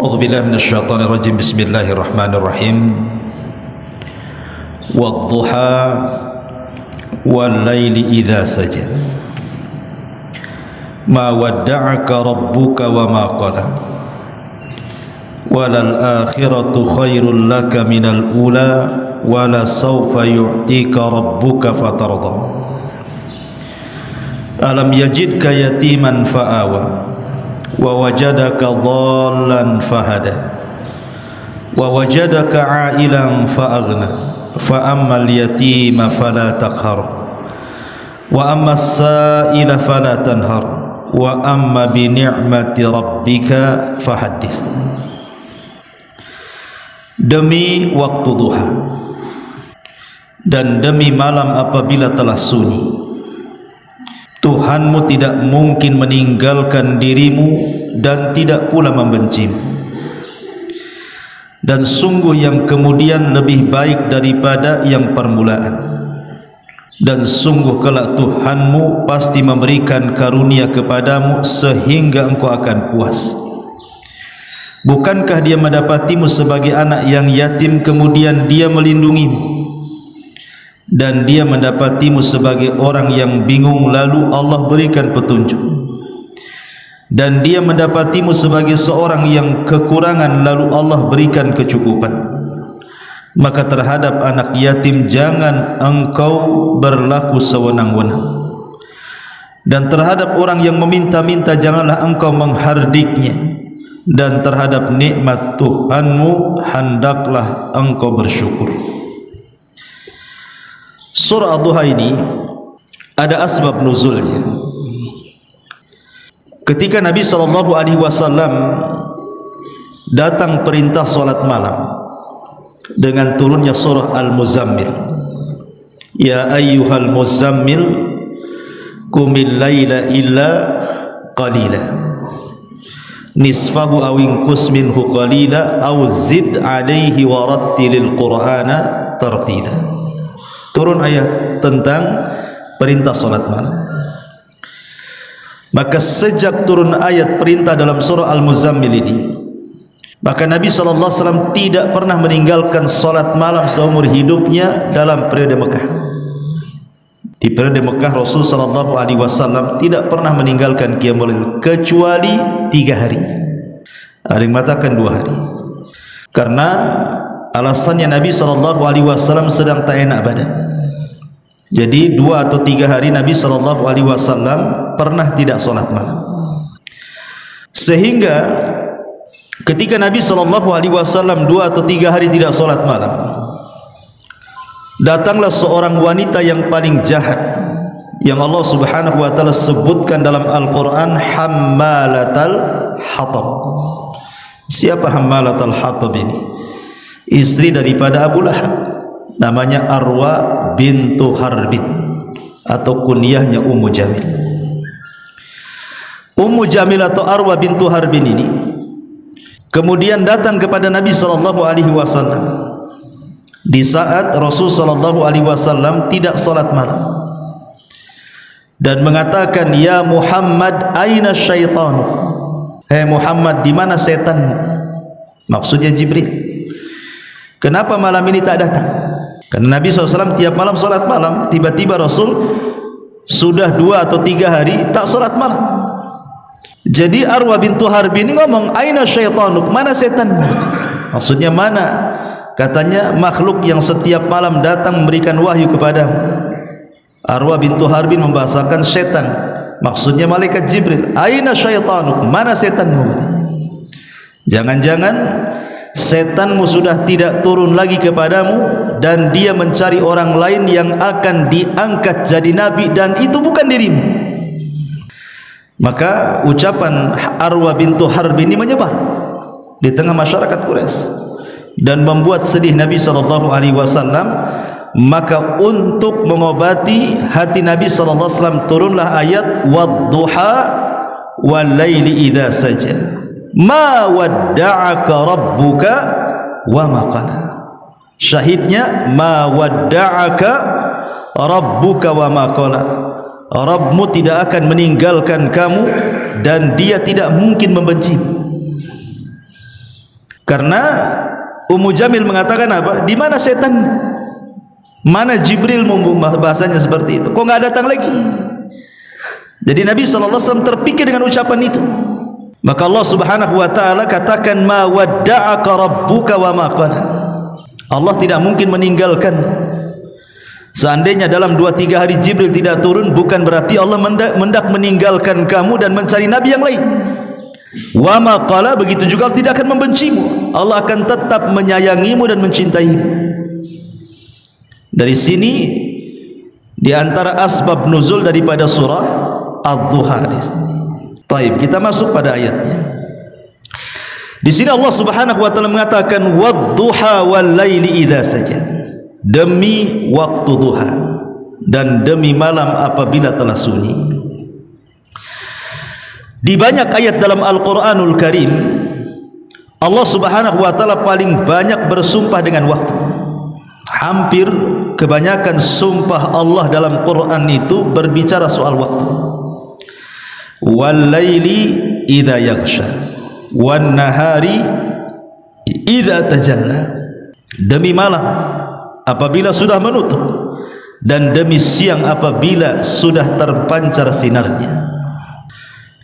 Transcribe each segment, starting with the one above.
A'udzubillahi minasyaitonir rajim. Bismillahirrahmanirrahim. Wadduha wal laili idza saja. Ma wadda'aka rabbuka wa ma qala. Walal akhiratu khairul laka minal ula wala sawfa yu'tika rabbuka fatarda. Alam yajidka yatiman fa'awa wa wajadaka dhallan fahada wa wajadaka a'ilan fa'aghna fa ammal yatima fala taqhar wa amma as-sa'ila fala tanhar wa amma bi ni'mati rabbika fahaddits. Demi waktu duha dan demi malam apabila telah sunyi, Tuhanmu tidak mungkin meninggalkan dirimu dan tidak pula membencimu. Dan sungguh yang kemudian lebih baik daripada yang permulaan. Dan sungguh kelak Tuhanmu pasti memberikan karunia kepadamu sehingga engkau akan puas. Bukankah dia mendapatimu sebagai anak yang yatim kemudian dia melindungimu? Dan dia mendapatimu sebagai orang yang bingung lalu Allah berikan petunjuk. Dan dia mendapatimu sebagai seorang yang kekurangan lalu Allah berikan kecukupan. Maka terhadap anak yatim jangan engkau berlaku sewenang-wenang. Dan terhadap orang yang meminta-minta janganlah engkau menghardiknya. Dan terhadap nikmat Tuhanmu hendaklah engkau bersyukur. Surah Ad-Duha ini ada asbab nuzulnya. Ketika Nabi SAW datang perintah solat malam dengan turunnya surah Al-Muzammil, ya ayyuhal muzammil qumil laila illa qalila nisfahu aw inqus minhu qalila aw zid alaihi wa rattilil qur'ana tartila. Turun ayat tentang perintah solat malam. Maka sejak turun ayat perintah dalam surah Al-Muzammil ini, maka Nabi SAW tidak pernah meninggalkan solat malam seumur hidupnya dalam periode Mekah. Di periode Mekah Rasul SAW tidak pernah meninggalkan qiyamul lail kecuali 3 hari. Ada yang mengatakan 2 hari. Karena alasannya Nabi SAW sedang tak enak badan. Jadi 2 atau 3 hari Nabi SAW pernah tidak solat malam. Sehingga ketika Nabi SAW 2 atau 3 hari tidak solat malam, datanglah seorang wanita yang paling jahat yang Allah Subhanahu wa taala sebutkan dalam Al-Qur'an, hammalatal hatab. Siapa hammalatal hatab ini? Istri daripada Abu Lahab, namanya Arwa bintu Harbin atau kunyahnya Ummu Jamil. Ummu Jamil atau Arwa bintu Harbin ini kemudian datang kepada Nabi SAW di saat Rasul SAW tidak salat malam dan mengatakan, ya Muhammad aina syaitan, hai Muhammad di mana setanmu? Maksudnya Jibril. Kenapa malam ini tak datang? Karena Nabi SAW tiap malam solat malam. Tiba-tiba Rasul sudah 2 atau 3 hari tak solat malam. Jadi Arwa bintu Harbi ini ngomong, aina syaitanuk, mana setanmu? Maksudnya mana? Katanya makhluk yang setiap malam datang memberikan wahyu kepadamu. Arwa bintu Harbi membahasakan setan, maksudnya malaikat Jibril. Aina syaitanuk, mana setanmu? Jangan-jangan setanmu sudah tidak turun lagi kepadamu dan dia mencari orang lain yang akan diangkat jadi nabi dan itu bukan dirimu. Maka ucapan Arwa bintu Harb ini menyebar di tengah masyarakat Quraisy dan membuat sedih Nabi SAW. Maka untuk mengobati hati Nabi SAW turunlah ayat wadduha wal laili idza saja. Ma wadda'aka rabbuka wa ma qala. Syahidnya ma wadda'aka rabbuka wa ma qala. Rabbmu tidak akan meninggalkan kamu dan dia tidak mungkin membencimu. Karena Ummu Jamil mengatakan apa? Di mana setan? Mana Jibril? Bahasanya seperti itu. Kok nggak datang lagi? Jadi Nabi SAW terpikir dengan ucapan itu. Maka Allah Subhanahu wa taala katakan, ma wadda'aka rabbuka wa ma qala. Allah tidak mungkin meninggalkan. Seandainya dalam 2-3 hari Jibril tidak turun, bukan berarti Allah mendak meninggalkan kamu dan mencari nabi yang lain. Wa ma qala, begitu juga Allah tidak akan membencimu. Allah akan tetap menyayangimu dan mencintaimu. Dari sini di antara asbab nuzul daripada surah Ad-Duha. Baik, kita masuk pada ayatnya. Di sini Allah Subhanahu wa taala mengatakan wad-duha wal laili idza saja. Demi waktu duha dan demi malam apabila telah sunyi. Di banyak ayat dalam Al-Qur'anul Karim Allah Subhanahu wa taala paling banyak bersumpah dengan waktu. Hampir kebanyakan sumpah Allah dalam Quran itu berbicara soal waktu. Wal laili idza yaghsha wan nahari idza tajalla. Demi malam apabila sudah menutup dan demi siang apabila sudah terpancar sinarnya.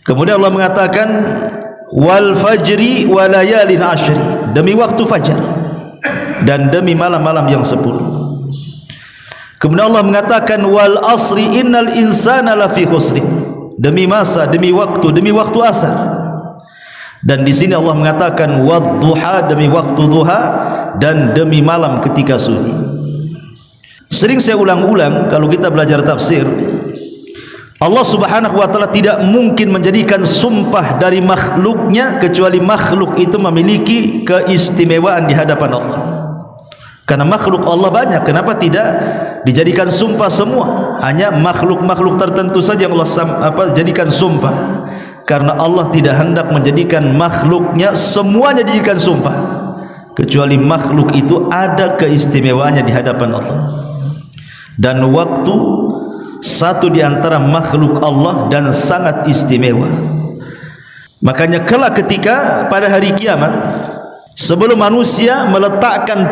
Kemudian Allah mengatakan wal fajri wa layalin ashri, demi waktu fajar dan demi malam-malam yang 10. Kemudian Allah mengatakan wal asri innal insana lafi khusrin, demi masa, demi waktu asar. Dan di sini Allah mengatakan wad-duha, demi waktu duha dan demi malam ketika sunyi. Sering saya ulang-ulang kalau kita belajar tafsir, Allah Subhanahu wa taala tidak mungkin menjadikan sumpah dari makhluknya kecuali makhluk itu memiliki keistimewaan di hadapan Allah. Karena makhluk Allah banyak, kenapa tidak dijadikan sumpah semua? Hanya makhluk-makhluk tertentu saja yang Allah jadikan sumpah. Karena Allah tidak hendak menjadikan makhluknya semuanya dijadikan sumpah, kecuali makhluk itu ada keistimewaannya di hadapan Allah. Dan waktu satu di antara makhluk Allah dan sangat istimewa. Makanya kelak ketika pada hari kiamat, sebelum manusia meletakkan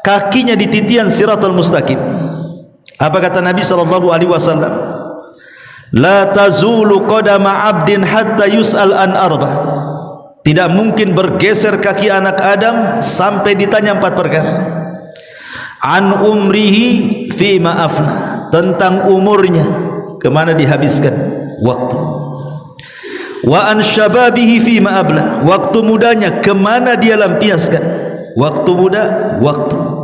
kakinya di titian Siratal Mustaqim, apa kata Nabi SAW? La tazulu qadama 'abdin hatta yus'al an arba. Tidak mungkin bergeser kaki anak Adam sampai ditanya 4 perkara. An umrihi fi ma afna, tentang umurnya kemana dihabiskan waktu. Wa an syababihi fi ma abla, waktu mudanya kemana dia lampiaskan waktu muda, waktu.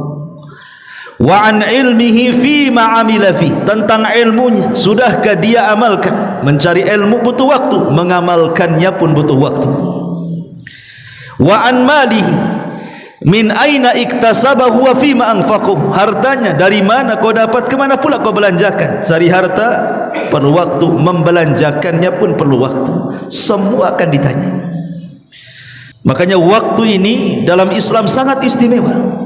Wa an ilmihi fi ma amila fi, tentang ilmunya sudahkah dia amalkan. Mencari ilmu butuh waktu, mengamalkannya pun butuh waktu. Wa an malihi min aina iktasabahu wa fi ma anfaqahu, hartanya dari mana kau dapat, kemana pula kau belanjakan. Cari harta perlu waktu, membelanjakannya pun perlu waktu. Semua akan ditanya. Makanya waktu ini dalam Islam sangat istimewa.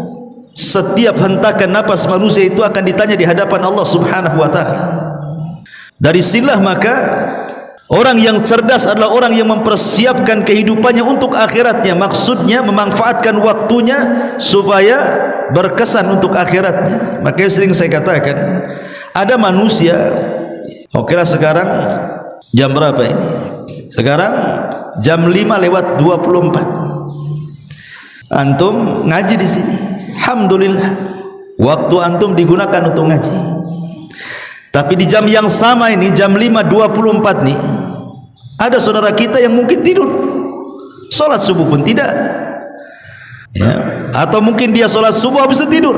Setiap hentakan napas manusia itu akan ditanya di hadapan Allah Subhanahu wa taala. Dari sinilah maka orang yang cerdas adalah orang yang mempersiapkan kehidupannya untuk akhiratnya. Maksudnya memanfaatkan waktunya supaya berkesan untuk akhiratnya. Makanya sering saya katakan, ada manusia, okelah sekarang jam berapa ini? Sekarang jam 5:24. Antum ngaji di sini. Alhamdulillah, waktu antum digunakan untuk ngaji. Tapi di jam yang sama ini, jam 5:24 nih, ada saudara kita yang mungkin tidur, sholat subuh pun tidak, ya. Atau mungkin dia sholat subuh habis itu tidur.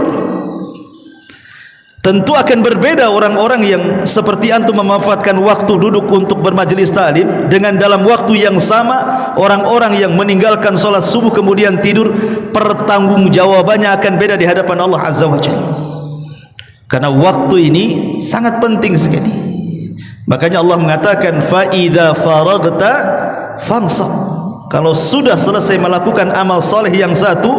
Tentu akan berbeda orang-orang yang seperti antum memanfaatkan waktu duduk untuk bermajelis ta'lim, dengan dalam waktu yang sama orang-orang yang meninggalkan sholat subuh kemudian tidur. Pertanggungjawabannya akan beda di hadapan Allah Azza wa Jalla. Karena waktu ini sangat penting sekali. Makanya Allah mengatakan fa idza faragta fansab. Kalau sudah selesai melakukan amal soleh yang satu,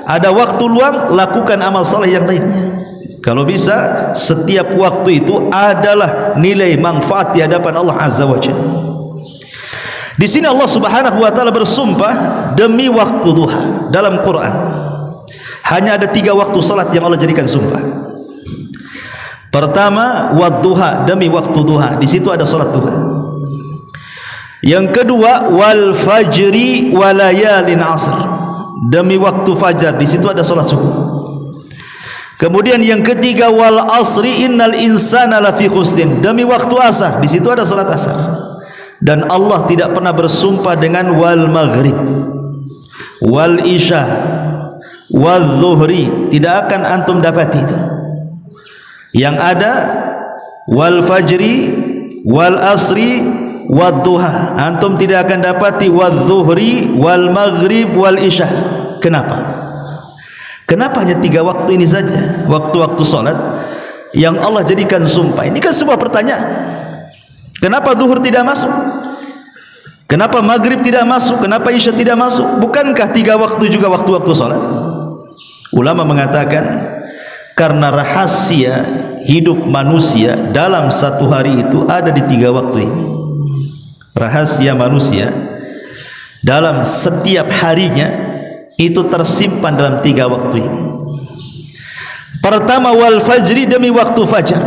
ada waktu luang, lakukan amal soleh yang lainnya. Kalau bisa setiap waktu itu adalah nilai manfaat di hadapan Allah Azza wa Jalla. Di sini Allah Subhanahu wa taala bersumpah demi waktu duha dalam Quran. Hanya ada 3 waktu salat yang Allah jadikan sumpah. Pertama, wadduha, demi waktu duha. Di situ ada salat duha. Yang kedua, wal fajri walayalin asr, demi waktu fajar. Di situ ada salat subuh. Kemudian yang ketiga, wal asri innal insana lafi khusrin, demi waktu asar. Di situ ada salat asar. Dan Allah tidak pernah bersumpah dengan wal maghrib, wal isya, wal zuhri. Tidak akan antum dapati itu. Yang ada wal fajri, wal asri, wal duha. Antum tidak akan dapati wal zuhri, wal maghrib, wal isya. Kenapa? Kenapa hanya 3 waktu ini saja, waktu-waktu salat yang Allah jadikan sumpah? Ini kan sebuah pertanyaan. Kenapa zuhur tidak masuk? Kenapa maghrib tidak masuk? Kenapa isya tidak masuk? Bukankah 3 waktu juga waktu-waktu salat? Ulama mengatakan karena rahasia hidup manusia dalam satu hari itu ada di 3 waktu ini. Rahasia manusia dalam setiap harinya itu tersimpan dalam 3 waktu ini. Pertama, wal fajri, demi waktu fajar.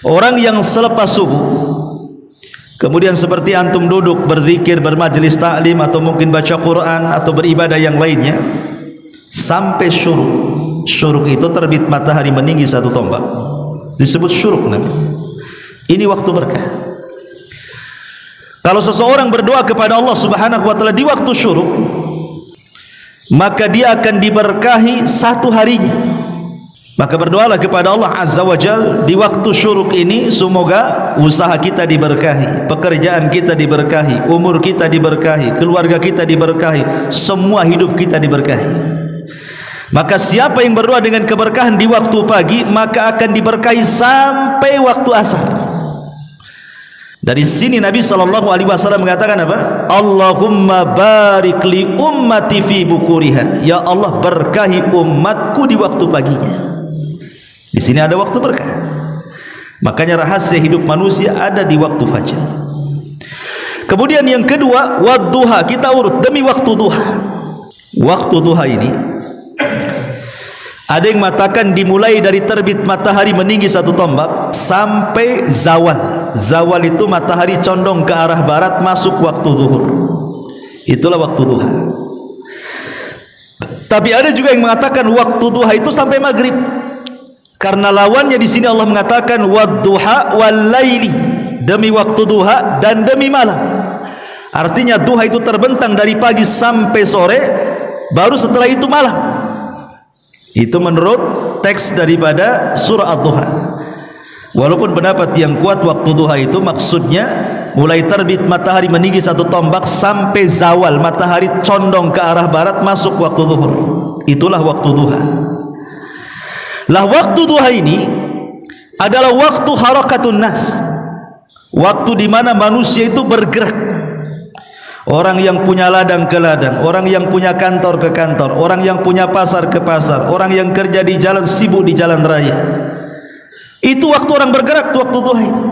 Orang yang selepas subuh, kemudian seperti antum duduk berzikir, bermajlis taklim, atau mungkin baca Quran atau beribadah yang lainnya, sampai syuruk. Syuruk itu terbit matahari meninggi 1 tombak, disebut syuruk namanya. Ini waktu berkah. Kalau seseorang berdoa kepada Allah Subhanahu wa taala di waktu syuruk, maka dia akan diberkahi 1 harinya. Maka berdoalah kepada Allah Azza wa Jalla di waktu syuruk ini, semoga usaha kita diberkahi, pekerjaan kita diberkahi, umur kita diberkahi, keluarga kita diberkahi, semua hidup kita diberkahi. Maka siapa yang berdoa dengan keberkahan di waktu pagi, maka akan diberkahi sampai waktu asar. Dari sini Nabi SAW mengatakan apa? Allahumma barik li ummati fi bukuriha. Ya Allah, berkahi umatku di waktu paginya. Di sini ada waktu berkah. Makanya rahasia hidup manusia ada di waktu fajar. Kemudian yang kedua, wadduha, kita urut demi waktu duha. Waktu duha ini ada yang mengatakan dimulai dari terbit matahari meninggi 1 tombak sampai zawal. Zawal itu matahari condong ke arah barat, masuk waktu zuhur. Itulah waktu duha. Tapi ada juga yang mengatakan waktu duha itu sampai maghrib. Karena lawannya di sini Allah mengatakan wadduha wal laili, demi waktu duha dan demi malam. Artinya duha itu terbentang dari pagi sampai sore, baru setelah itu malam. Itu menurut teks daripada surah Ad-Duha. Walaupun pendapat yang kuat waktu duha itu maksudnya mulai terbit matahari meninggi 1 tombak sampai zawal matahari condong ke arah barat, masuk waktu zuhur. Itulah waktu duha. Lah waktu duha ini adalah waktu harakatun nas, waktu di mana manusia itu bergerak. Orang yang punya ladang ke ladang, orang yang punya kantor ke kantor, orang yang punya pasar ke pasar, orang yang kerja di jalan, sibuk di jalan raya. Itu waktu orang bergerak, waktu duha itu.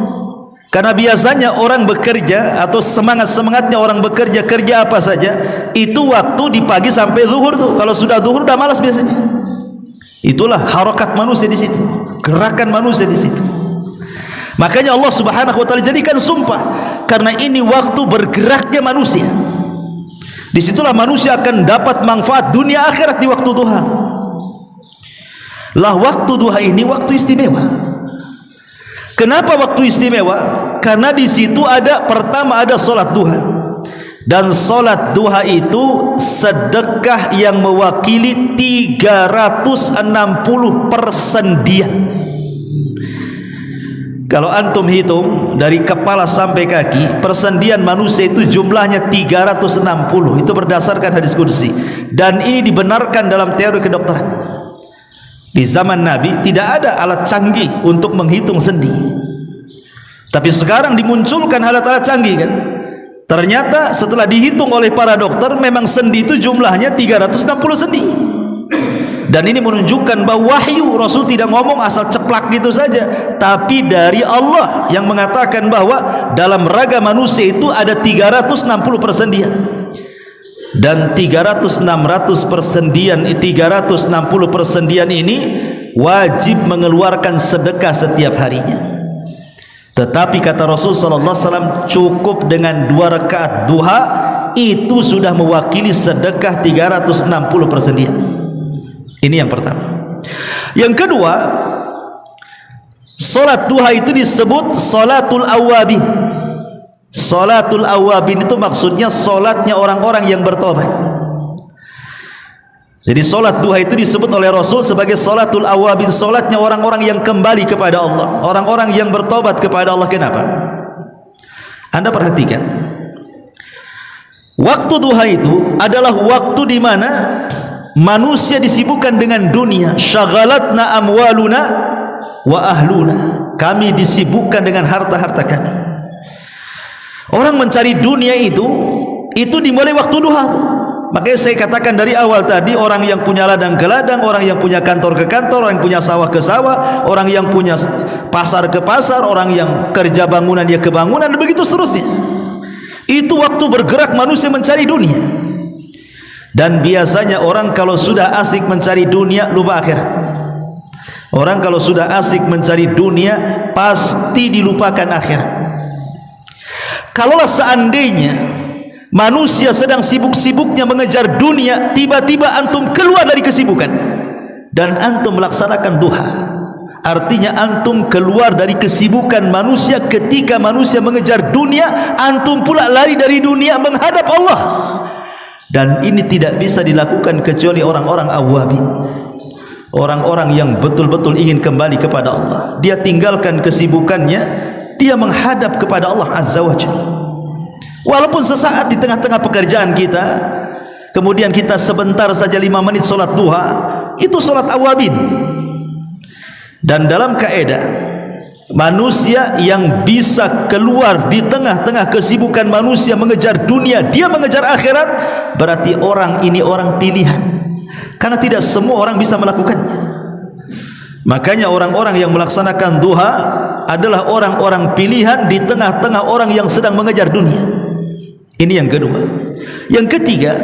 Karena biasanya orang bekerja atau semangat-semangatnya orang bekerja, kerja apa saja, itu waktu di pagi sampai zuhur tuh. Kalau sudah zuhur udah malas biasanya. Itulah harakat manusia di situ, gerakan manusia di situ. Makanya Allah Subhanahu wa taala jadikan sumpah, karena ini waktu bergeraknya manusia. Disitulah manusia akan dapat manfaat dunia akhirat di waktu duha. Lah waktu duha ini waktu istimewa. Kenapa waktu istimewa? Karena di situ ada, pertama ada solat duha, dan solat duha itu sedekah yang mewakili 360 persendian. Kalau antum hitung dari kepala sampai kaki, persendian manusia itu jumlahnya 360. Itu berdasarkan hadis qudsi, dan ini dibenarkan dalam teori kedokteran. Di zaman Nabi tidak ada alat canggih untuk menghitung sendi, tapi sekarang dimunculkan alat-alat canggih kan. Ternyata setelah dihitung oleh para dokter, memang sendi itu jumlahnya 360 sendi. Dan ini menunjukkan bahwa wahyu, Rasul tidak ngomong asal ceplak gitu saja, tapi dari Allah yang mengatakan bahwa dalam raga manusia itu ada 360 persendian. Dan 360 persendian ini wajib mengeluarkan sedekah setiap harinya. Tetapi kata Rasul sallallahu alaihi wasallam, cukup dengan 2 rakaat duha itu sudah mewakili sedekah 360 persendian. Ini yang pertama. Yang kedua, salat duha itu disebut salatul awabin. Salatul awabin itu maksudnya salatnya orang-orang yang bertobat. Jadi salat duha itu disebut oleh Rasul sebagai salatul awabin, salatnya orang-orang yang kembali kepada Allah, orang-orang yang bertobat kepada Allah. Kenapa? Anda perhatikan, waktu duha itu adalah waktu di mana manusia disibukkan dengan dunia. Syaghalatna amwaluna wa ahluna, kami disibukkan dengan harta-harta kami. Orang mencari dunia itu dimulai waktu duha. Makanya saya katakan dari awal tadi, orang yang punya ladang ke ladang, orang yang punya kantor ke kantor, orang yang punya sawah ke sawah, orang yang punya pasar ke pasar, orang yang kerja bangunan dia ke bangunan, dan begitu seterusnya. Itu waktu bergerak manusia mencari dunia. Dan biasanya orang kalau sudah asik mencari dunia, lupa akhirat. Orang kalau sudah asik mencari dunia, pasti dilupakan akhirat. Kalaulah seandainya manusia sedang sibuk-sibuknya mengejar dunia, tiba-tiba antum keluar dari kesibukan dan antum melaksanakan duha, artinya antum keluar dari kesibukan manusia. Ketika manusia mengejar dunia, antum pula lari dari dunia menghadap Allah. Dan ini tidak bisa dilakukan kecuali orang-orang awabin, orang-orang yang betul-betul ingin kembali kepada Allah. Dia tinggalkan kesibukannya, dia menghadap kepada Allah Azza wa Jalla. Walaupun sesaat di tengah-tengah pekerjaan kita, kemudian kita sebentar saja 5 menit solat duha, itu solat awabin. Dan dalam kaidah, manusia yang bisa keluar di tengah-tengah kesibukan manusia mengejar dunia, dia mengejar akhirat, berarti orang ini orang pilihan, karena tidak semua orang bisa melakukannya. Makanya orang-orang yang melaksanakan duha adalah orang-orang pilihan di tengah-tengah orang yang sedang mengejar dunia. Ini yang kedua. Yang ketiga,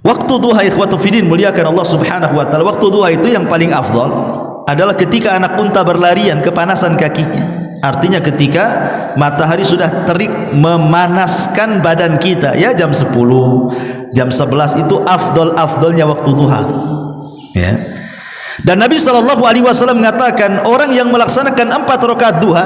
waktu duha, ikhwatu fiddin, muliakan Allah subhanahu wa ta'ala, waktu duha itu yang paling afdal adalah ketika anak unta berlarian kepanasan kakinya. Artinya ketika matahari sudah terik memanaskan badan kita, ya jam 10, jam 11 itu afdalnya waktu duha. Ya. Dan Nabi SAW mengatakan, orang yang melaksanakan 4 rakaat duha,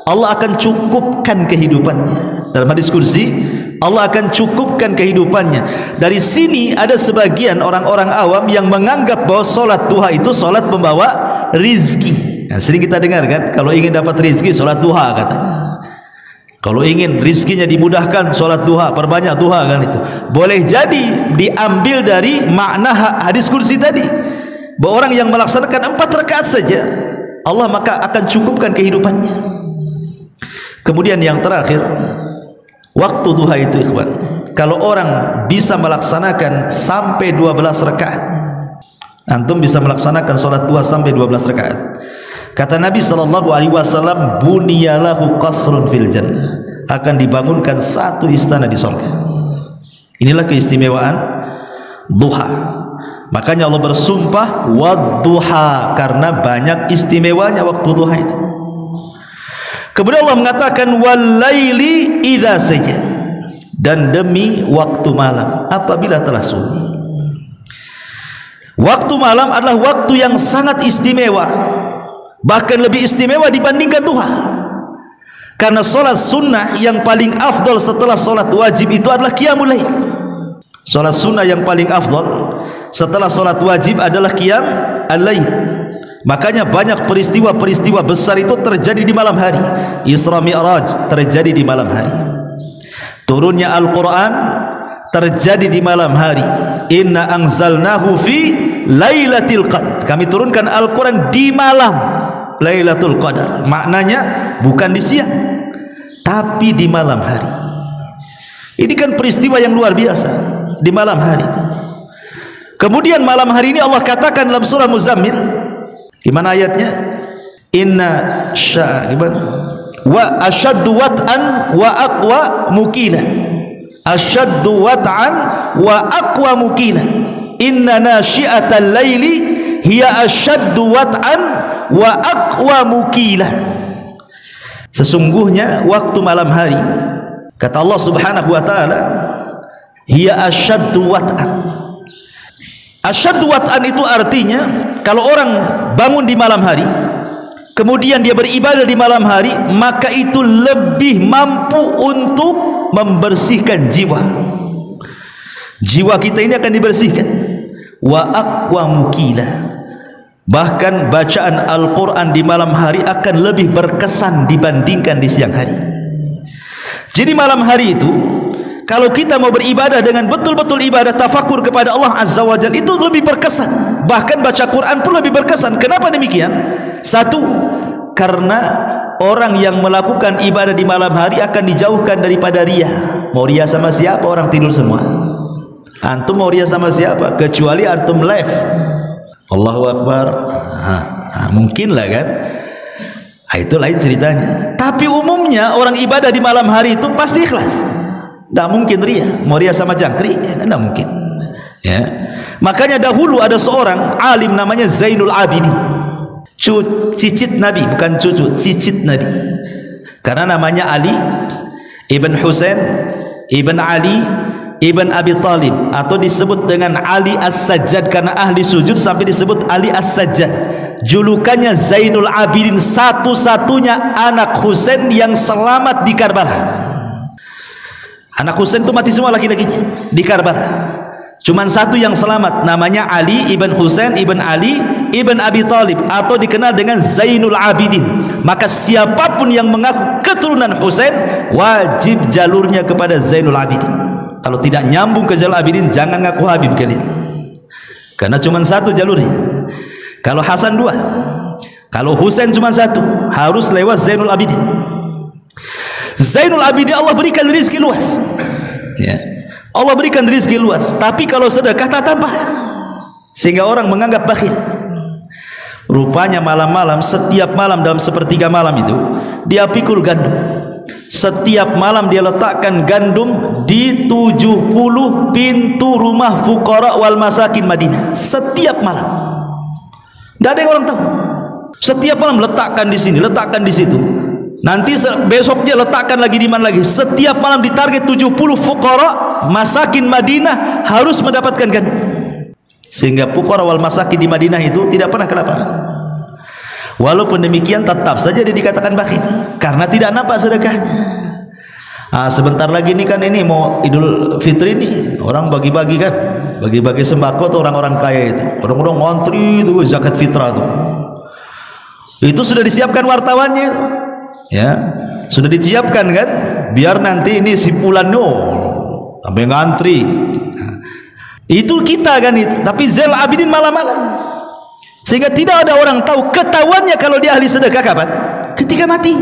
Allah akan cukupkan kehidupannya. Dalam hadis kursi, Allah akan cukupkan kehidupannya. Dari sini ada sebagian orang-orang awam yang menganggap bahwa solat duha itu solat membawa rizki. Nah, sering kita dengar kan, kalau ingin dapat rizki solat duha katanya. Kalau ingin rizkinya dimudahkan solat duha, perbanyak duha kan itu. Boleh jadi diambil dari makna hadis kursi tadi, bahwa orang yang melaksanakan 4 rakaat saja, Allah maka akan cukupkan kehidupannya. Kemudian yang terakhir, waktu duha itu ikhwan, kalau orang bisa melaksanakan sampai 12 rakaat, antum bisa melaksanakan solat duha sampai 12 rakaat, kata Nabi SAW, bunyalahu qasrun fil jannah, akan dibangunkan satu istana di surga. Inilah keistimewaan duha. Makanya Allah bersumpah wadduha, karena banyak istimewanya waktu duha itu. Kemudian Allah mengatakan walaili idza saja, dan demi waktu malam apabila telah sunyi. Waktu malam adalah waktu yang sangat istimewa, bahkan lebih istimewa dibandingkan duha. Karena solat sunnah yang paling afdal setelah solat wajib itu adalah qiyamul lail. Solat sunnah yang paling afdal setelah solat wajib adalah qiyam al-lail. Makanya banyak peristiwa-peristiwa besar itu terjadi di malam hari. Isra Mi'raj terjadi di malam hari. Turunnya Al-Quran terjadi di malam hari. Inna anzalnahu fi lailatul qadar. Kami turunkan Al-Quran di malam Lailatul Qadar. Maknanya bukan di siang, tapi di malam hari. Ini kan peristiwa yang luar biasa di malam hari. Kemudian malam hari ini Allah katakan dalam surah Muzammil, di mana ayatnya? Inna gimana? Wa asyaddu wat'an wa aqwa mukila. Asyaddu wat'an wa aqwa mukila. Inna nasyi'atal laili hiya asyaddu wat'an wa aqwa mukila. Sesungguhnya waktu malam hari, kata Allah Subhanahu wa taala, hiya asyaddu wat'an. Asyaddu wat'an itu artinya kalau orang bangun di malam hari kemudian dia beribadah di malam hari, maka itu lebih mampu untuk membersihkan jiwa. Jiwa kita ini akan dibersihkan. Wa aqwa mukila. Bahkan bacaan Al-Quran di malam hari akan lebih berkesan dibandingkan di siang hari. Jadi malam hari itu, kalau kita mau beribadah dengan betul-betul ibadah tafakur kepada Allah Azza wa Jalla, itu lebih berkesan. Bahkan baca Quran pun lebih berkesan. Kenapa demikian? Satu, karena orang yang melakukan ibadah di malam hari akan dijauhkan daripada riya. Mau riya sama siapa? Orang tidur semua. Antum mau riya sama siapa? Kecuali antum live. Allahu Akbar. Mungkin lah kan. Itu lain ceritanya. Tapi umumnya orang ibadah di malam hari itu pasti ikhlas. Tak mungkin riya. Mau riya sama jangkrik? Tak mungkin. Ya. Makanya dahulu ada seorang alim namanya Zainul Abidin. Cicit Nabi, bukan cucu, cicit Nabi. Karena namanya Ali Ibn Husain Ibn Ali Ibn Abi Talib, atau disebut dengan Ali As-Sajjad karena ahli sujud sampai disebut Ali As-Sajjad. Julukannya Zainul Abidin, satu-satunya anak Husain yang selamat di Karbala. Anak Husain itu mati semua laki-lakinya di Karbala. Cuman satu yang selamat, namanya Ali Ibn Husain Ibn Ali Ibn Abi Talib, atau dikenal dengan Zainul Abidin. Maka siapapun yang mengaku keturunan Husain wajib jalurnya kepada Zainul Abidin. Kalau tidak nyambung ke Zainul Abidin, jangan ngaku Habib kalian, karena cuman satu jalurnya. Kalau Hasan dua, kalau Husain cuma satu, harus lewat Zainul Abidin. Zainul Abidin Allah berikan rezeki luas, ya. Allah berikan rezeki luas, tapi kalau sedekah tak tambah, sehingga orang menganggap bakhil. Rupanya malam-malam, setiap malam dalam sepertiga malam itu dia pikul gandum. Setiap malam dia letakkan gandum di 70 pintu rumah fuqara wal masakin Madinah. Setiap malam, tidak ada yang orang tahu. Setiap malam letakkan di sini, letakkan di situ. Nanti besoknya letakkan lagi di mana lagi. Setiap malam ditarget 70 fuqara masakin Madinah harus mendapatkan gandum, sehingga fuqara wal masakin di Madinah itu tidak pernah kelaparan. Walaupun demikian tetap saja dia dikatakan bakhil karena tidak nampak sedekahnya. Sebentar lagi ini kan, ini mau Idul Fitri ini, orang bagi-bagi kan, bagi-bagi sembako tuh orang-orang kaya itu, orang-orang ngontri itu zakat fitrah tuh. Itu sudah disiapkan wartawannya, ya, sudah disiapkan kan, biar nanti ini simpulan sampai ngantri. Itu kita kan itu. Tapi Zainul Abidin malam-malam, sehingga tidak ada orang tahu. Ketahuannya kalau dia ahli sedekah kapan? Ketika mati.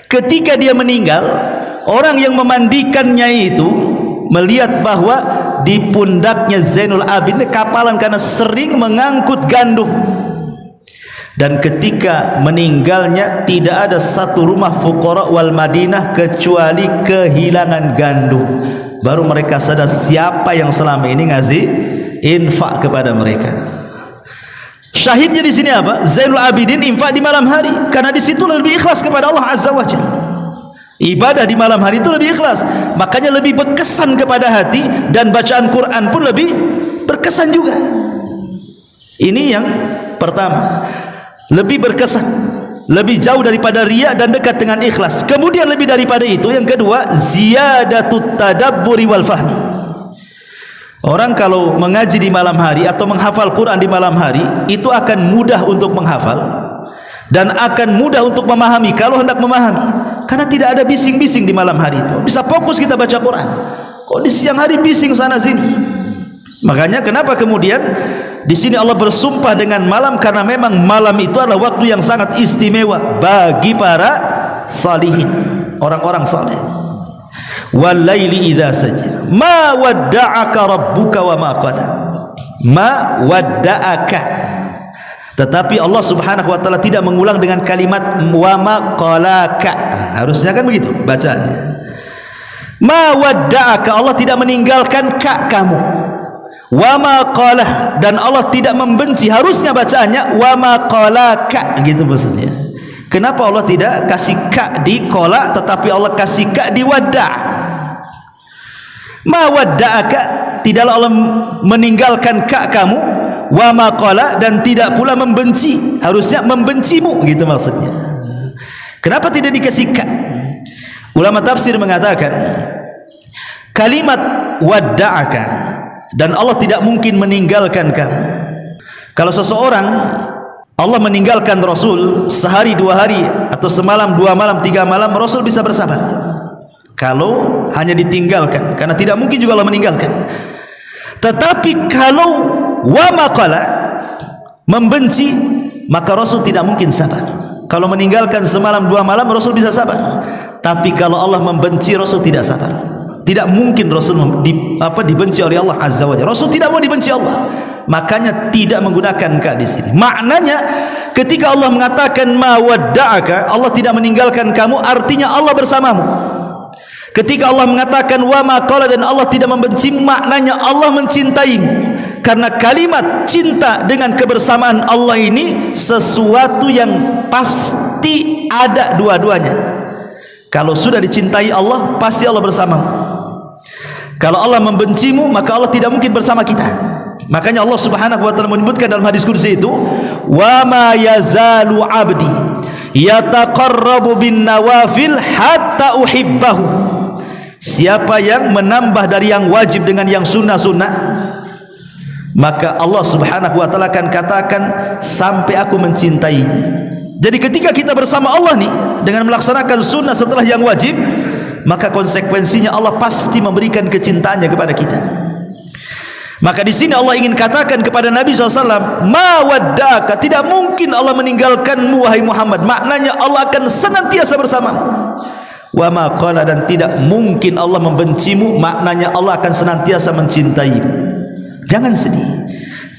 Ketika dia meninggal, orang yang memandikannya itu melihat bahwa di pundaknya Zainul Abidin kapalan karena sering mengangkut gandum. Dan ketika meninggalnya tidak ada satu rumah fuqara wal Madinah kecuali kehilangan gandum. Baru mereka sadar siapa yang selama ini ngasih infak kepada mereka. Syahidnya di sini apa? Zainul Abidin infak di malam hari, karena di situ lebih ikhlas kepada Allah Azza wa Jalla. Ibadah di malam hari itu lebih ikhlas, makanya lebih berkesan kepada hati, dan bacaan Quran pun lebih berkesan juga. Ini yang pertama, lebih berkesan, lebih jauh daripada riya dan dekat dengan ikhlas. Kemudian lebih daripada itu, yang kedua, ziyadatut tadabburi wal fahmi. Orang kalau mengaji di malam hari atau menghafal Quran di malam hari, itu akan mudah untuk menghafal dan akan mudah untuk memahami kalau hendak memahami, karena tidak ada bising-bising di malam hari itu. Bisa fokus kita baca Quran. Kok di siang hari bising sana sini? Makanya kenapa kemudian di sini Allah bersumpah dengan malam, karena memang malam itu adalah waktu yang sangat istimewa bagi para salihin, orang-orang saleh. Wal laili idza saja ma wadda'aka rabbuka wa ma qala. ma wadda'aka. Tetapi Allah Subhanahu wa taala tidak mengulang dengan kalimat wa ma qalaka. Harusnya kan begitu bacaannya. Ma wadda'aka, Allah tidak meninggalkan ka kamu. Wa ma qala, dan Allah tidak membenci. Harusnya bacaannya wa ma qalaka, gitu maksudnya. Kenapa Allah tidak kasih ka di qala tetapi Allah kasih ka di wadda'? Ma wadda'aka, tidaklah Allah meninggalkan ka kamu, wa ma qala, dan tidak pula membenci. Harusnya membencimu, gitu maksudnya. Kenapa tidak dikasih ka? Ulama tafsir mengatakan kalimat wadda'aka, dan Allah tidak mungkin meninggalkan kamu. Kalau seseorang Allah meninggalkan Rasul sehari dua hari atau semalam dua malam tiga malam, Rasul bisa bersabar. Kalau hanya ditinggalkan, karena tidak mungkin juga Allah meninggalkan. Tetapi kalau wa maqala, membenci, maka Rasul tidak mungkin sabar. Kalau meninggalkan semalam dua malam, Rasul bisa sabar. Tapi kalau Allah membenci, Rasul tidak sabar. Tidak mungkin Rasul dibenci oleh Allah Azza wa Jalla. Rasul tidak mau dibenci Allah, makanya tidak menggunakan ka di sini. Maknanya ketika Allah mengatakan ma wadda'aka, Allah tidak meninggalkan kamu, artinya Allah bersamamu. Ketika Allah mengatakan wa ma qala, dan Allah tidak membenci, maknanya Allah mencintaimu. Karena kalimat cinta dengan kebersamaan Allah ini sesuatu yang pasti ada dua-duanya. Kalau sudah dicintai Allah, pasti Allah bersamamu. Kalau Allah membencimu, maka Allah tidak mungkin bersama kita. Makanya Allah Subhanahu wa taala menyebutkan dalam hadis qudsi itu, wa ma yazalu 'abdi yataqarrabu bin nawafil hatta uhibbahu. Siapa yang menambah dari yang wajib dengan yang sunnah-sunnah, maka Allah Subhanahu wa taala akan katakan sampai aku mencintainya. Jadi ketika kita bersama Allah nih dengan melaksanakan sunnah setelah yang wajib, maka konsekuensinya Allah pasti memberikan kecintaannya kepada kita. Maka di sini Allah ingin katakan kepada Nabi SAW, ma wadda'aka, tidak mungkin Allah meninggalkanmu wahai Muhammad. Maknanya Allah akan senantiasa bersamamu. Wa ma qala, dan tidak mungkin Allah membencimu, maknanya Allah akan senantiasa mencintaimu. Jangan sedih,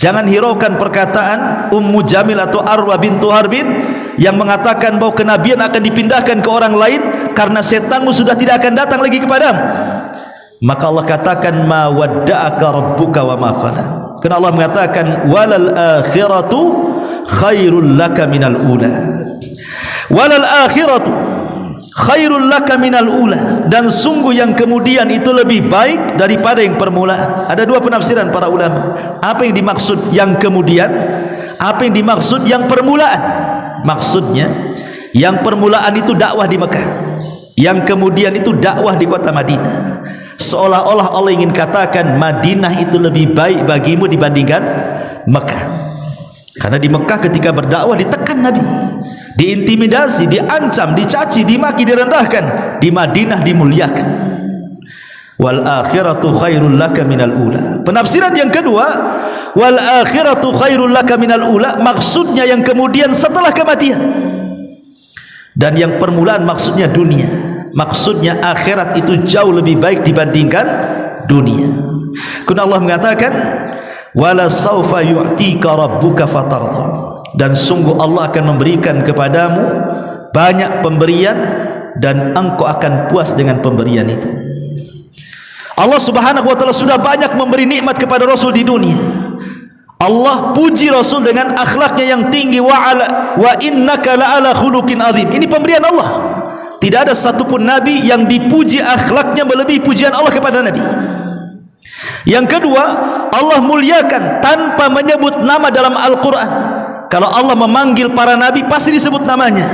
jangan hiraukan perkataan Ummu Jamil atau Arwa bintu Harbin yang mengatakan bahwa kenabian akan dipindahkan ke orang lain karena setanmu sudah tidak akan datang lagi kepadamu. Maka Allah katakan ma wadda'aka rabbuka wa ma qala. Karena Allah mengatakan walal akhiratu khairul laka minal ula. Walal akhiratu khairul laka minal ula, dan sungguh yang kemudian itu lebih baik daripada yang permulaan. Ada dua penafsiran para ulama. Apa yang dimaksud yang kemudian? Apa yang dimaksud yang permulaan? Maksudnya yang permulaan itu dakwah di Mekah, yang kemudian itu dakwah di kota Madinah. Seolah-olah Allah ingin katakan Madinah itu lebih baik bagimu dibandingkan Mekah. Karena di Mekah ketika berdakwah ditekan Nabi, diintimidasi, diancam, dicaci, dimaki, direndahkan. Di Madinah dimuliakan. Wal akhiratu khairul laka minal ula. Penafsiran yang kedua, wal akhiratu khairul laka minal ula, maksudnya yang kemudian setelah kematian. Dan yang permulaan maksudnya dunia. Maksudnya akhirat itu jauh lebih baik dibandingkan dunia. Karena Allah mengatakan wala saufa yu'tika rabbuka fatarda, dan sungguh Allah akan memberikan kepadamu banyak pemberian dan engkau akan puas dengan pemberian itu. Allah Subhanahu wa taala sudah banyak memberi nikmat kepada Rasul di dunia. Allah puji Rasul dengan akhlaknya yang tinggi, wa innaka la'ala khuluqin azim. Ini pemberian Allah. Tidak ada satupun nabi yang dipuji akhlaknya melebihi pujian Allah kepada nabi. Yang kedua, Allah muliakan tanpa menyebut nama dalam Al-Quran. Kalau Allah memanggil para nabi pasti disebut namanya.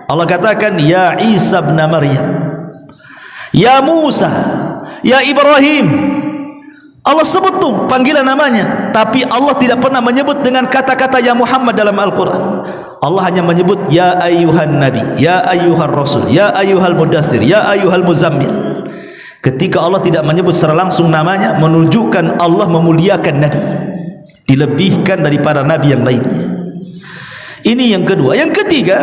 Allah katakan ya Isa bin Maryam, ya Musa, ya Ibrahim. Allah sebut tuh panggilan namanya, tapi Allah tidak pernah menyebut dengan kata-kata ya Muhammad dalam Al-Quran. Allah hanya menyebut ya ayyuhan nabi, ya ayyuhar rasul, ya ayyuhal mudaththir, ya ayyuhal muzammil. Ketika Allah tidak menyebut secara langsung namanya, menunjukkan Allah memuliakan nabi, dilebihkan daripada nabi yang lainnya. Ini yang kedua. Yang ketiga,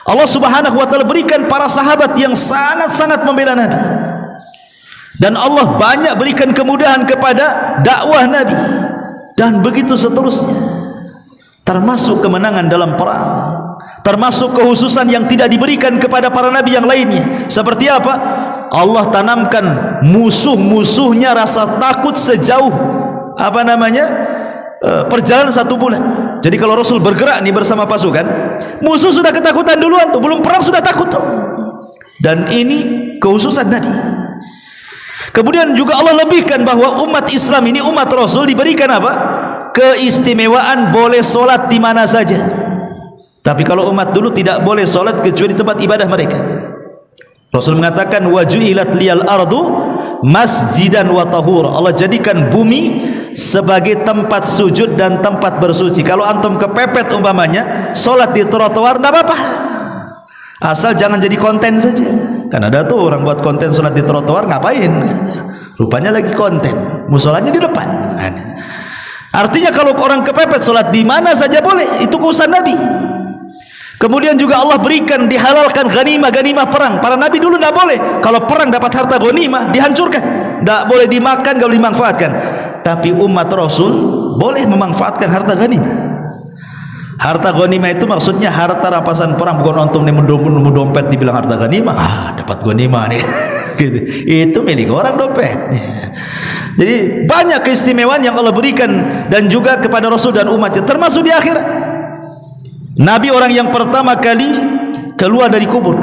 Allah Subhanahu wa taala berikan para sahabat yang sangat-sangat membela nabi. Dan Allah banyak berikan kemudahan kepada dakwah nabi. Dan begitu seterusnya. Termasuk kemenangan dalam perang, termasuk kehususan yang tidak diberikan kepada para nabi yang lainnya. Seperti apa? Allah tanamkan musuh-musuhnya rasa takut sejauh perjalanan 1 bulan. Jadi kalau Rasul bergerak nih bersama pasukan, musuh sudah ketakutan duluan tuh, belum perang sudah takut tuh. Dan ini kehususan Nabi. Kemudian juga Allah lebihkan bahwa umat Islam ini, umat Rasul, diberikan apa? Keistimewaan boleh solat di mana saja. Tapi kalau umat dulu tidak boleh solat kecuali di tempat ibadah mereka. Rasul mengatakan wajuilat liyal ardu masjidan wa tahura. Allah jadikan bumi sebagai tempat sujud dan tempat bersuci. Kalau antum kepepet umpamanya solat di trotoar, tidak apa-apa, asal jangan jadi konten saja. Kan ada tuh orang buat konten solat di trotoar, ngapain? Rupanya lagi konten, musolanya di depan. Artinya kalau orang kepepet solat di mana saja boleh, itu keusahan Nabi. Kemudian juga Allah berikan, dihalalkan ghanimah perang. Para nabi dulu tidak boleh. Kalau perang dapat harta ghanimah, dihancurkan, tidak boleh dimakan, tidak boleh dimanfaatkan. Tapi umat Rasul boleh memanfaatkan harta ghanimah. Harta ghanimah itu maksudnya harta rampasan perang, bukan untuk dompet dibilang harta ghanimah. Dapat ghanimah nih. Gitu. Itu milik orang dompet. Jadi banyak keistimewaan yang Allah berikan dan juga kepada Rasul dan umatnya, termasuk di akhirat. Nabi orang yang pertama kali keluar dari kubur,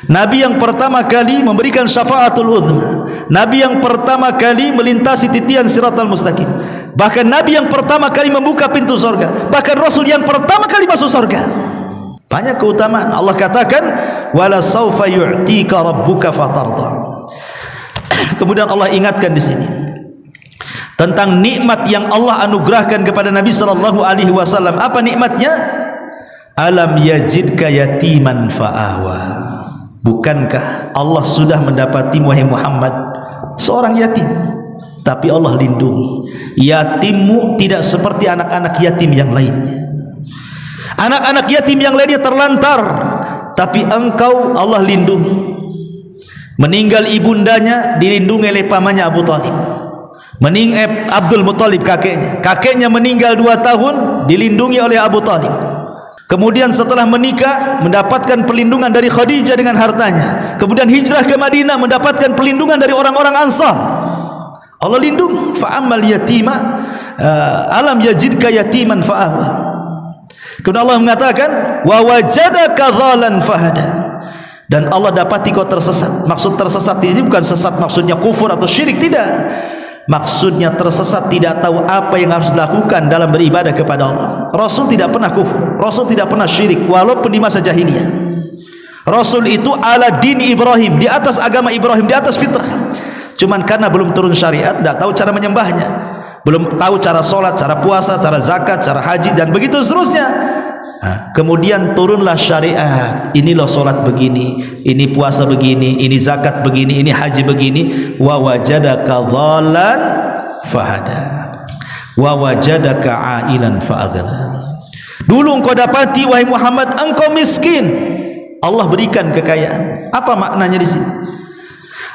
Nabi yang pertama kali memberikan syafaatul uzma, Nabi yang pertama kali melintasi titian siratal mustaqim, bahkan Nabi yang pertama kali membuka pintu surga, bahkan Rasul yang pertama kali masuk surga. Banyak keutamaan. Allah katakan wala saufa yu'tika rabbuka fatarda. Kemudian Allah ingatkan di sini tentang nikmat yang Allah anugerahkan kepada Nabi sallallahu alaihi wasallam. Apa nikmatnya? Alam yajidka yatiman fa'awa. Bukankah Allah sudah mendapati wahai Muhammad seorang yatim, tapi Allah lindungi. Yatimmu tidak seperti anak-anak yatim yang lainnya. Anak-anak yatim yang lainnya terlantar, tapi engkau Allah lindungi. Meninggal ibundanya, dilindungi oleh pamannya Abu Talib. Abdul Muttalib kakeknya meninggal 2 tahun, dilindungi oleh Abu Talib. Kemudian setelah menikah mendapatkan perlindungan dari Khadijah dengan hartanya. Kemudian hijrah ke Madinah mendapatkan perlindungan dari orang-orang Ansar. Allah lindungi. Fa'ammal yatima alam yajidka yatiman fa'awa. Kemudian Allah mengatakan wa wajadaka dhalan fahada. Dan Allah dapati kau tersesat. Maksud tersesat ini bukan sesat maksudnya kufur atau syirik, tidak. Maksudnya tersesat, tidak tahu apa yang harus dilakukan dalam beribadah kepada Allah. Rasul tidak pernah kufur, Rasul tidak pernah syirik walaupun di masa jahiliyah. Rasul itu ala dini Ibrahim, di atas agama Ibrahim, di atas fitrah. Cuman karena belum turun syariat, tidak tahu cara menyembahnya, belum tahu cara sholat, cara puasa, cara zakat, cara haji, dan begitu seterusnya. Kemudian turunlah syariat. Ini loh solat begini, ini puasa begini, ini zakat begini, ini haji begini. Wa wajadaka dhalan fahada, wa wajadaka ailan fa'aghna. Dulu engkau dapati wahai Muhammad, engkau miskin, Allah berikan kekayaan. Apa maknanya di sini?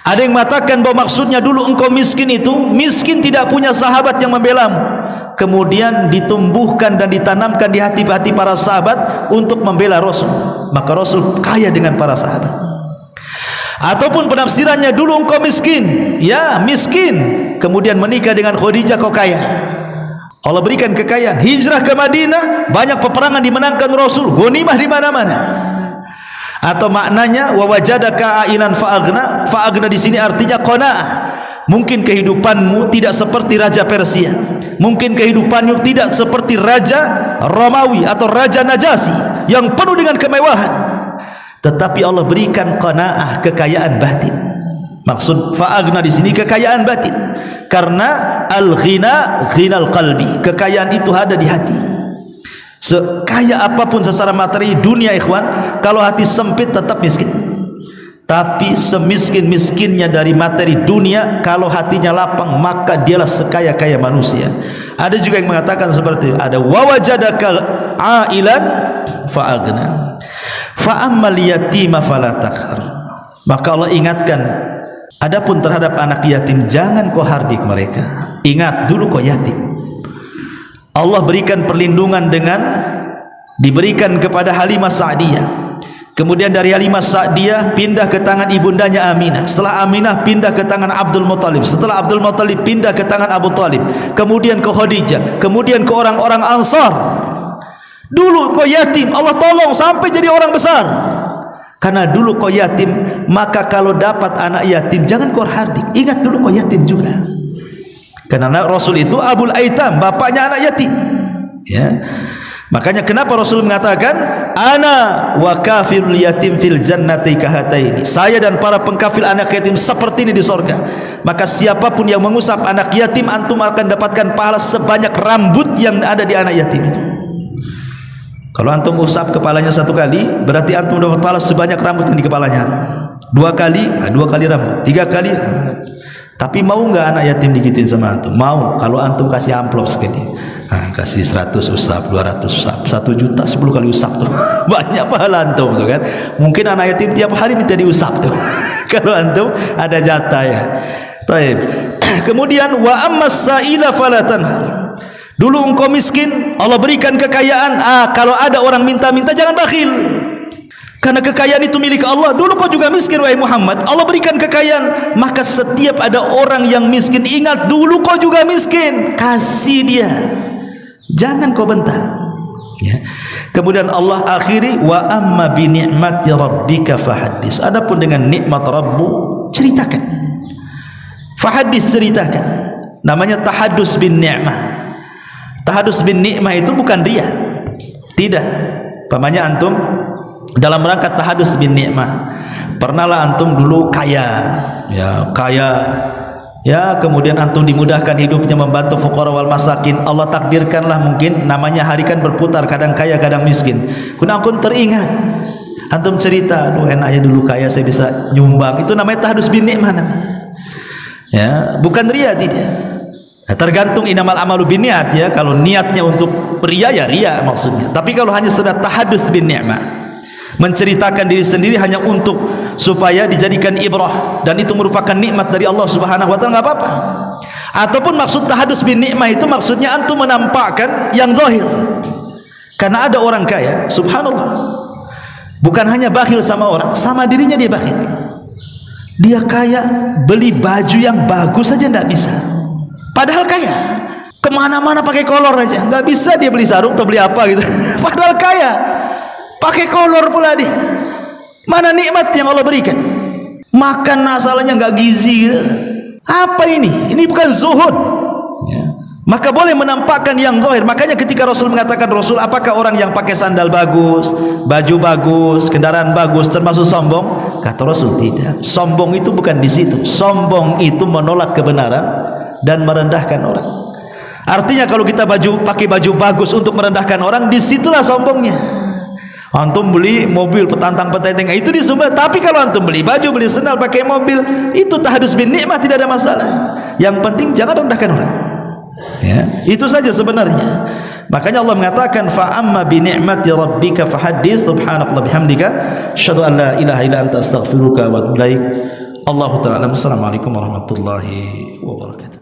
Ada yang mengatakan bahwa maksudnya dulu engkau miskin itu miskin tidak punya sahabat yang membelamu. Kemudian ditumbuhkan dan ditanamkan di hati-hati para sahabat untuk membela Rasul. Maka Rasul kaya dengan para sahabat. Ataupun penafsirannya dulu engkau miskin, ya miskin, kemudian menikah dengan Khadijah kau kaya. Allah berikan kekayaan. Hijrah ke Madinah, banyak peperangan dimenangkan Rasul, ghanimah di mana-mana. Atau maknanya wa wajadaka ailan fa'aghna. Fa'aghna di sini artinya qanaah. Mungkin kehidupanmu tidak seperti raja Persia, mungkin kehidupanmu tidak seperti raja Romawi atau raja Najasyi yang penuh dengan kemewahan, tetapi Allah berikan qanaah, kekayaan batin. Maksud fa'aghna di sini kekayaan batin, karena al-ghina ghinal qalbi, kekayaan itu ada di hati. Sekaya apapun secara materi dunia ikhwan, kalau hati sempit tetap miskin. Tapi semiskin-miskinnya dari materi dunia, kalau hatinya lapang maka dialah sekaya-kaya manusia. Ada juga yang mengatakan seperti itu. Ada wa wajadaka ailan fa'aghna fa ammal yatima fala taqhar. Maka Allah ingatkan, adapun terhadap anak yatim jangan kau hardik mereka. Ingat dulu kau yatim. Allah berikan perlindungan dengan diberikan kepada Halimah Sa'diyah. Kemudian dari Halimah Sa'diyah pindah ke tangan ibundanya Aminah. Setelah Aminah pindah ke tangan Abdul Muttalib. Setelah Abdul Muttalib pindah ke tangan Abu Talib. Kemudian ke Khadijah. Kemudian ke orang-orang Ansar. Dulu kau yatim, Allah tolong sampai jadi orang besar. Karena dulu kau yatim, maka kalau dapat anak yatim jangan kau hardik. Ingat dulu kau yatim juga. Karena Rasul itu Abul Aitam, bapaknya anak yatim. Ya. Makanya kenapa Rasul mengatakan ana wa kafirul yatim fil jannati kahataini. Saya dan para pengkafil anak yatim seperti ini di surga. Maka siapapun yang mengusap anak yatim, antum akan dapatkan pahala sebanyak rambut yang ada di anak yatim itu. Kalau antum usap kepalanya 1 kali, berarti antum dapat pahala sebanyak rambut yang di kepalanya. 2 kali, 2 kali rambut. 3 kali. Tapi mau enggak anak yatim digituin sama antum? Mau. Kalau antum kasih amplop sekali, kasih 100 usap, 200 usap, 1 juta 10 kali usap tuh. Banyak pahala antum tuh kan. Mungkin anak yatim tiap hari minta diusap tuh. Kalau antum ada jatah ya. Baik. Kemudian wa ammas sa'ila fala tanhar. Dulu engkau miskin, Allah berikan kekayaan. Kalau ada orang minta-minta jangan bakhil. Karena kekayaan itu milik Allah. Dulu kau juga miskin wahai Muhammad, Allah berikan kekayaan. Maka setiap ada orang yang miskin, ingat dulu kau juga miskin, kasih dia. Jangan kau bentang. Ya. Kemudian Allah akhiri wa amma bi ni'mati rabbika fahaddis. Adapun dengan nikmat Rabbu, ceritakan. Fahaddis, ceritakan. Namanya tahaddus bin ni'mah. Tahaddus bin ni'mah itu bukan ria. Tidak. Pamannya antum dalam rangka tahaddus bin ni'mah, pernahlah antum dulu kaya, ya, kemudian antum dimudahkan hidupnya membantu fuqara wal masakin. Allah takdirkanlah mungkin namanya hari kan berputar, kadang kaya kadang miskin. Kemudian antum teringat, antum cerita, aduh enaknya dulu kaya saya bisa nyumbang. Itu namanya tahaddus bin ni'mah namanya. Ya, bukan ria, tidak. Nah, tergantung inamal amalu bin niat ya. Kalau niatnya untuk ria ya ria maksudnya. Tapi kalau hanya sekedar tahaddus bin ni'mah, menceritakan diri sendiri hanya untuk supaya dijadikan ibrah, dan itu merupakan nikmat dari Allah Subhanahu wa taala, enggak apa-apa. Ataupun maksud tahaddus bin ni'mah itu maksudnya antum menampakkan yang zahir. Karena ada orang kaya, subhanallah, bukan hanya bakhil sama orang, sama dirinya dia bakhil. Dia kaya, beli baju yang bagus saja enggak bisa. Padahal kaya, kemana-mana pakai kolor aja, enggak bisa dia beli sarung atau beli apa gitu. Padahal kaya, pakai kolor pula dia. Mana nikmat yang Allah berikan? Makan asalnya enggak gizi gitu. Apa ini? Ini bukan zuhud ya. Maka boleh menampakkan yang zahir. Makanya ketika Rasul mengatakan, Rasul, apakah orang yang pakai sandal bagus, baju bagus, kendaraan bagus termasuk sombong? Kata Rasul, tidak. Sombong itu bukan di situ. Sombong itu menolak kebenaran dan merendahkan orang. Artinya kalau kita pakai baju bagus untuk merendahkan orang, disitulah sombongnya. Antum beli mobil petantang-petenteng itu disembah. Tapi kalau antum beli baju, beli sendal, pakai mobil, itu tahaddus bin ni'mah, tidak ada masalah. Yang penting jangan rendahkan orang. Ya, itu saja sebenarnya. Makanya Allah mengatakan fa amma bi ni'mati rabbika fahaddits. Subhanakallah bihamdika asyhadu an la ilaha illa anta astaghfiruka wa atubu ilaik. Allahu ta'ala. Assalamualaikum warahmatullahi wabarakatuh.